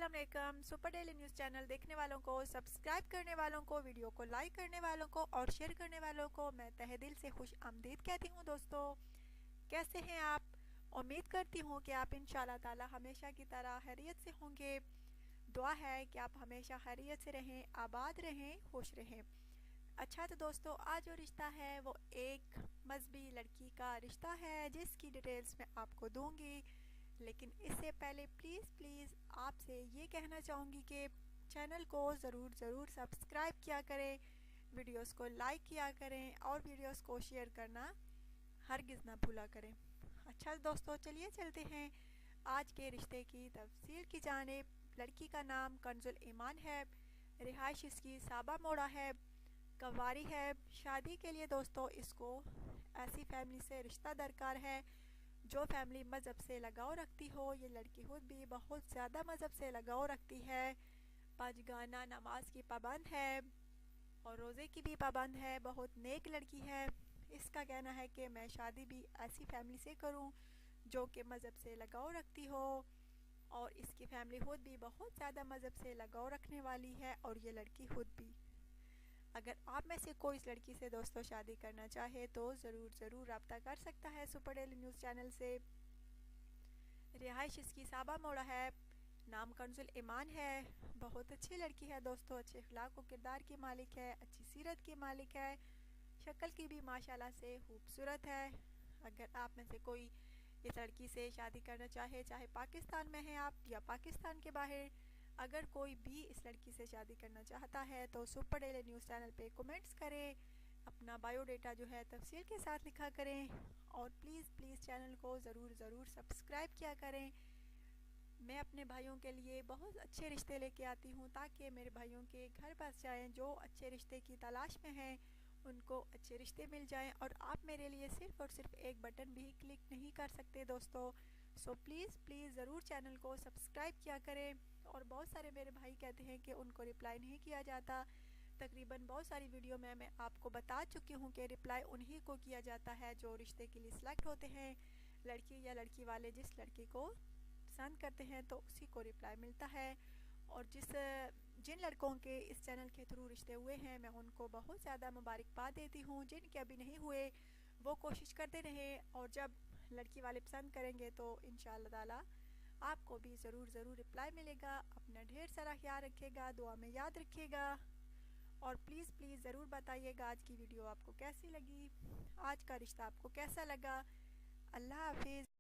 अस्सलाम वालेकुम। Super daily news channel देखने वालों को, सब्सक्राइब करने वालों को, वीडियो को लाइक करने वालों को और शेयर करने वालों को मैं तहे दिल से खुश आमदीद कहती हूँ। दोस्तों, कैसे हैं आप? उम्मीद करती हूँ कि आप इंशाल्लाह ताला हमेशा की तरह खैरियत से होंगे। दुआ है कि आप हमेशा खैरियत से रहें, आबाद रहें, खुश रहें। अच्छा, तो दोस्तों, आज जो रिश्ता है वो एक मजहबी लड़की का रिश्ता है जिसकी डिटेल्स मैं आपको दूंगी। लेकिन इससे पहले प्लीज़ आपसे ये कहना चाहूँगी कि चैनल को ज़रूर सब्सक्राइब किया करें, वीडियोस को लाइक किया करें और वीडियोस को शेयर करना हरगिज़ ना भूला करें। अच्छा दोस्तों, चलिए चलते हैं आज के रिश्ते की तफसील की जानिब। लड़की का नाम कंजुल ईमान है, रिहाइश इसकी साबा मोड़ा है, कवारी है। शादी के लिए दोस्तों इसको ऐसी फैमिली से रिश्ता दरकार है जो फैमिली मज़हब से लगाव रखती हो। ये लड़की खुद भी बहुत ज़्यादा मज़हब से लगाव रखती है, पाँचगाना नमाज की पाबंद है और रोज़े की भी पाबंद है। बहुत नेक लड़की है। इसका कहना है कि मैं शादी भी ऐसी फैमिली से करूं जो कि मज़हब से लगाव रखती हो और इसकी फैमिली खुद भी बहुत ज़्यादा मज़हब से लगाव रखने वाली है और ये लड़की खुद भी। अगर आप में से कोई इस लड़की से दोस्तों शादी करना चाहे तो ज़रूर रब्ता कर सकता है सुपर डेली न्यूज़ चैनल से। रिहाइश इसकी साबा मोड़ा है, नाम कंजुल ईमान है। बहुत अच्छी लड़की है दोस्तों, अच्छे अखलाक व किरदार की मालिक है, अच्छी सीरत की मालिक है, शक्ल की भी माशाल्लाह से खूबसूरत है। अगर आप में से कोई इस लड़की से शादी करना चाहे, चाहे पाकिस्तान में हैं आप या पाकिस्तान के बाहर, अगर कोई भी इस लड़की से शादी करना चाहता है तो सुपर डेली न्यूज़ चैनल पे कमेंट्स करें, अपना बायोडेटा जो है तफसील के साथ लिखा करें और प्लीज़ चैनल को ज़रूर सब्सक्राइब किया करें। मैं अपने भाइयों के लिए बहुत अच्छे रिश्ते लेके आती हूँ ताकि मेरे भाइयों के घर बस जाएँ, जो अच्छे रिश्ते की तलाश में हैं उनको अच्छे रिश्ते मिल जाएं। और आप मेरे लिए सिर्फ़ और सिर्फ एक बटन भी क्लिक नहीं कर सकते दोस्तों। सो प्लीज़ ज़रूर चैनल को सब्सक्राइब किया करें। और बहुत सारे मेरे भाई कहते हैं कि उनको रिप्लाई नहीं किया जाता। तकरीबन बहुत सारी वीडियो में मैं आपको बता चुकी हूँ कि रिप्लाई उन्हीं को किया जाता है जो रिश्ते के लिए सिलेक्ट होते हैं। लड़की या लड़की वाले जिस लड़की को पसंद करते हैं तो उसी को रिप्लाई मिलता है। और जिन लड़कों के इस चैनल के थ्रू रिश्ते हुए हैं मैं उनको बहुत ज़्यादा मुबारकबाद देती हूँ। जिनके अभी नहीं हुए वो कोशिश करते रहें और जब लड़की वाले पसंद करेंगे तो इंशाअल्लाह ताला आपको भी ज़रूर रिप्लाई मिलेगा। अपना ढेर सारा ख्याल रखिएगा, दुआ में याद रखिएगा और प्लीज़ ज़रूर बताइएगा आज की वीडियो आपको कैसी लगी, आज का रिश्ता आपको कैसा लगा। अल्लाह हाफिज़।